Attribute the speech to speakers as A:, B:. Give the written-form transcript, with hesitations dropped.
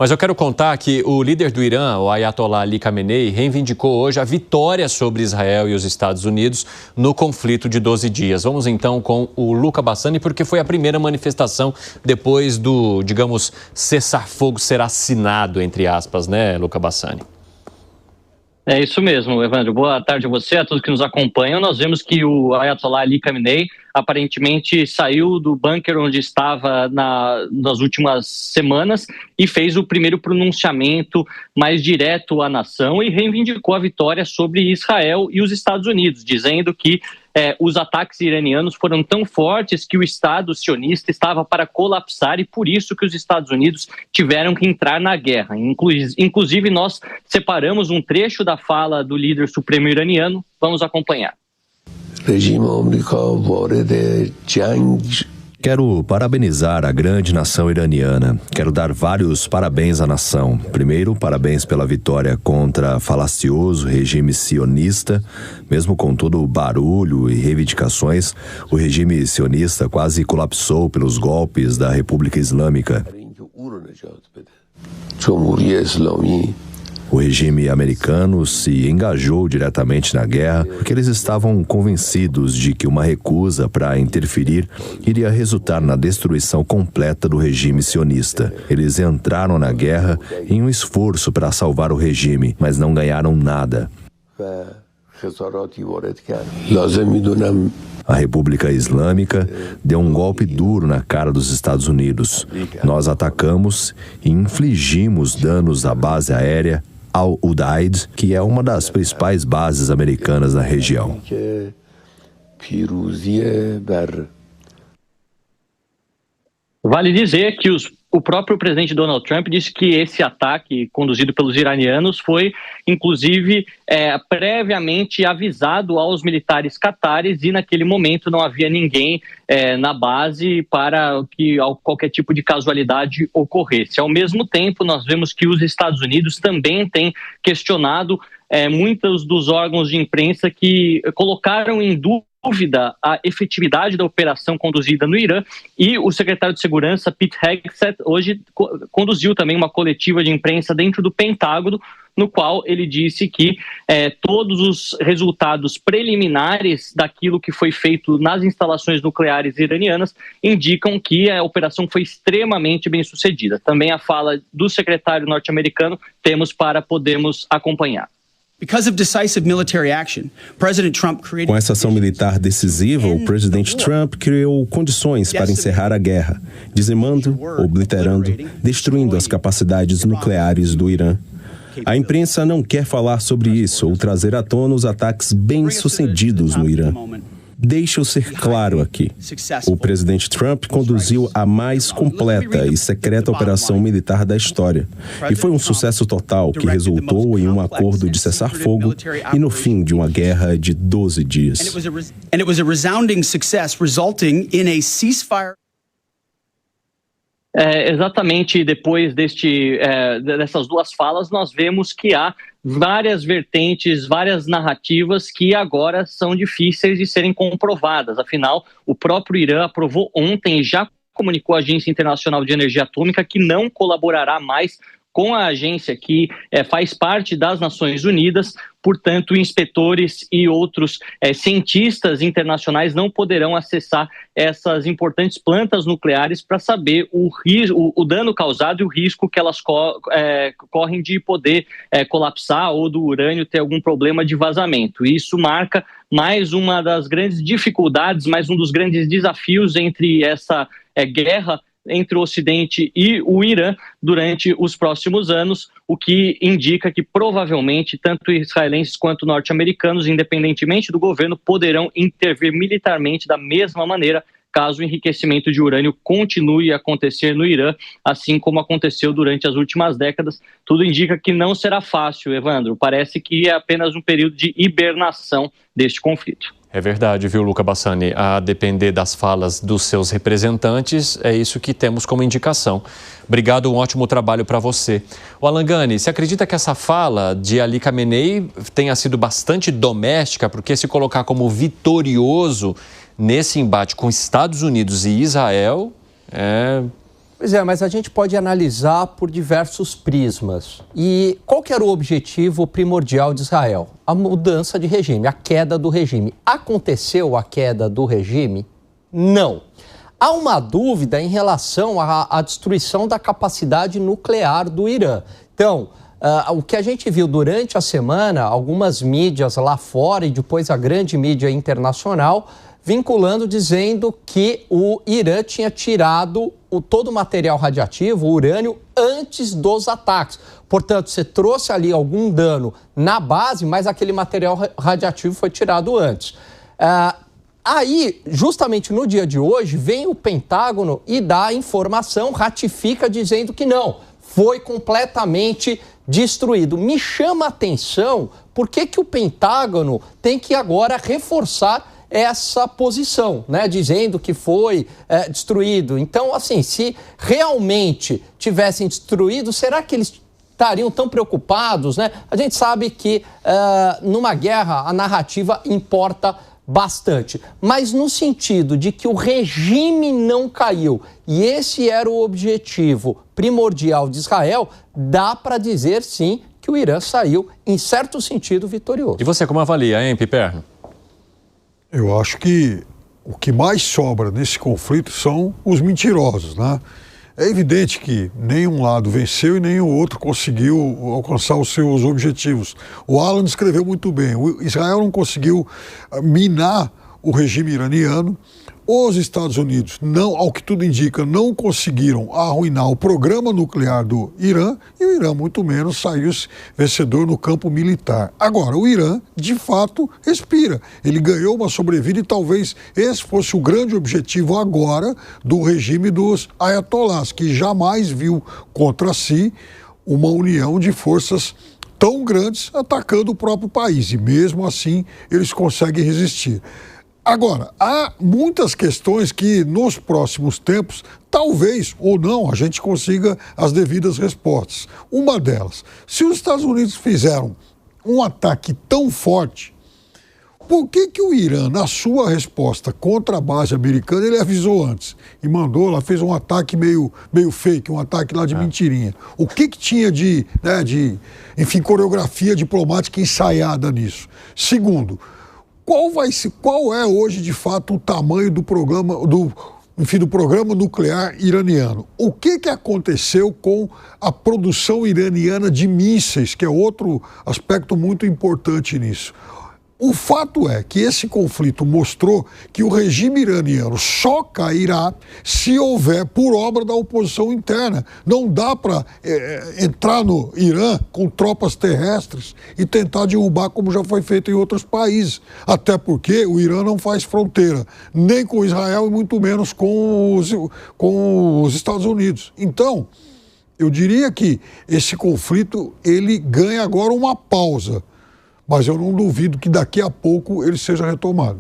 A: Mas eu quero contar que o líder do Irã, o Ayatollah Ali Khamenei, reivindicou hoje a vitória sobre Israel e os Estados Unidos no conflito de 12 dias. Vamos então com o Luca Bassani, porque foi a primeira manifestação depois do, digamos, cessar-fogo ser assinado, entre aspas, né, Luca Bassani?
B: É isso mesmo, Evandro. Boa tarde a você, a todos que nos acompanham. Nós vemos que o Ayatollah Ali Khamenei aparentemente saiu do bunker onde estava nas últimas semanas e fez o primeiro pronunciamento mais direto à nação e reivindicou a vitória sobre Israel e os Estados Unidos, dizendo que os ataques iranianos foram tão fortes que o Estado sionista estava para colapsar e por isso que os Estados Unidos tiveram que entrar na guerra. Inclusive, nós separamos um trecho da fala do líder supremo iraniano. Vamos acompanhar.
C: Quero parabenizar a grande nação iraniana. Quero dar vários parabéns à nação. Primeiro, parabéns pela vitória contra falacioso regime sionista. Mesmo com todo o barulho e reivindicações, o regime sionista quase colapsou pelos golpes da República Islâmica. O regime americano se engajou diretamente na guerra porque eles estavam convencidos de que uma recusa para interferir iria resultar na destruição completa do regime sionista. Eles entraram na guerra em um esforço para salvar o regime, mas não ganharam nada. A República Islâmica deu um golpe duro na cara dos Estados Unidos. Nós atacamos e infligimos danos à base aérea Al-Udeid, que é uma das principais bases americanas na região.
B: Vale dizer que o próprio presidente Donald Trump disse que esse ataque conduzido pelos iranianos foi, inclusive, previamente avisado aos militares catares e naquele momento não havia ninguém na base para que qualquer tipo de casualidade ocorresse. Ao mesmo tempo, nós vemos que os Estados Unidos também têm questionado muitos dos órgãos de imprensa que colocaram em dúvida a efetividade da operação conduzida no Irã e o secretário de Segurança, Pete Hegseth, hoje conduziu também uma coletiva de imprensa dentro do Pentágono, no qual ele disse que todos os resultados preliminares daquilo que foi feito nas instalações nucleares iranianas indicam que a operação foi extremamente bem sucedida. Também a fala do secretário norte-americano temos para podermos acompanhar.
D: Com essa ação militar decisiva, o presidente Trump criou condições para encerrar a guerra, dizimando, obliterando, destruindo as capacidades nucleares do Irã. A imprensa não quer falar sobre isso ou trazer à tona os ataques bem-sucedidos no Irã. Deixa eu ser claro aqui. O presidente Trump conduziu a mais completa e secreta operação militar da história. E foi um sucesso total que resultou em um acordo de cessar-fogo e no fim de uma guerra de 12 dias.
B: Exatamente depois dessas duas falas, nós vemos que há várias vertentes, várias narrativas que agora são difíceis de serem comprovadas. Afinal, o próprio Irã aprovou ontem e já comunicou à Agência Internacional de Energia Atômica que não colaborará mais com a agência que faz parte das Nações Unidas. Portanto, inspetores e outros cientistas internacionais não poderão acessar essas importantes plantas nucleares para saber o dano causado e o risco que elas correm de poder colapsar ou do urânio ter algum problema de vazamento. Isso marca mais uma das grandes dificuldades, mais um dos grandes desafios entre essa guerra entre o Ocidente e o Irã durante os próximos anos, o que indica que provavelmente tanto israelenses quanto norte-americanos, independentemente do governo, poderão intervir militarmente da mesma maneira caso o enriquecimento de urânio continue a acontecer no Irã, assim como aconteceu durante as últimas décadas. Tudo indica que não será fácil, Evandro. Parece que é apenas um período de hibernação deste conflito.
A: É verdade, viu, Luca Bassani? A depender das falas dos seus representantes, é isso que temos como indicação. Obrigado, um ótimo trabalho para você. O Alan Gani, você acredita que essa fala de Ali Khamenei tenha sido bastante doméstica, porque se colocar como vitorioso nesse embate com Estados Unidos e Israel
E: Pois é, mas a gente pode analisar por diversos prismas. E qual que era o objetivo primordial de Israel? A mudança de regime, a queda do regime. Aconteceu a queda do regime? Não. Há uma dúvida em relação à destruição da capacidade nuclear do Irã. Então, o que a gente viu durante a semana, algumas mídias lá fora e depois a grande mídia internacional, vinculando, dizendo que o Irã tinha tirado todo o material radioativo, o urânio, antes dos ataques. Portanto, você trouxe ali algum dano na base, mas aquele material radioativo foi tirado antes. Aí, justamente no dia de hoje, vem o Pentágono e dá a informação, ratifica, dizendo que não, foi completamente destruído. Me chama a atenção por que o Pentágono tem que agora reforçar essa posição, né, dizendo que foi destruído. Então, assim, se realmente tivessem destruído, será que eles estariam tão preocupados, né? A gente sabe que numa guerra a narrativa importa bastante, mas no sentido de que o regime não caiu e esse era o objetivo primordial de Israel, dá para dizer sim que o Irã saiu, em certo sentido, vitorioso.
A: E você como avalia, hein, Piperno?
F: Eu acho que o que mais sobra nesse conflito são os mentirosos, né? É evidente que nenhum lado venceu e nem o outro conseguiu alcançar os seus objetivos. O Alan descreveu muito bem. O Israel não conseguiu minar o regime iraniano. Os Estados Unidos, não, ao que tudo indica, não conseguiram arruinar o programa nuclear do Irã e o Irã, muito menos, saiu vencedor no campo militar. Agora, o Irã, de fato, respira. Ele ganhou uma sobrevida e talvez esse fosse o grande objetivo agora do regime dos ayatolás, que jamais viu contra si uma união de forças tão grandes atacando o próprio país. E mesmo assim, eles conseguem resistir. Agora, há muitas questões que nos próximos tempos, talvez ou não, a gente consiga as devidas respostas. Uma delas, se os Estados Unidos fizeram um ataque tão forte, por que o Irã, na sua resposta contra a base americana, ele avisou antes e mandou lá, fez um ataque meio fake, um ataque lá de mentirinha? O que tinha de coreografia diplomática ensaiada nisso? Segundo, qual é hoje, de fato, o tamanho do programa, do programa nuclear iraniano? O que aconteceu com a produção iraniana de mísseis, que é outro aspecto muito importante nisso? O fato é que esse conflito mostrou que o regime iraniano só cairá se houver por obra da oposição interna. Não dá para entrar no Irã com tropas terrestres e tentar derrubar como já foi feito em outros países. Até porque o Irã não faz fronteira, nem com Israel e muito menos com os Estados Unidos. Então, eu diria que esse conflito ele ganha agora uma pausa. Mas eu não duvido que daqui a pouco ele seja retomado.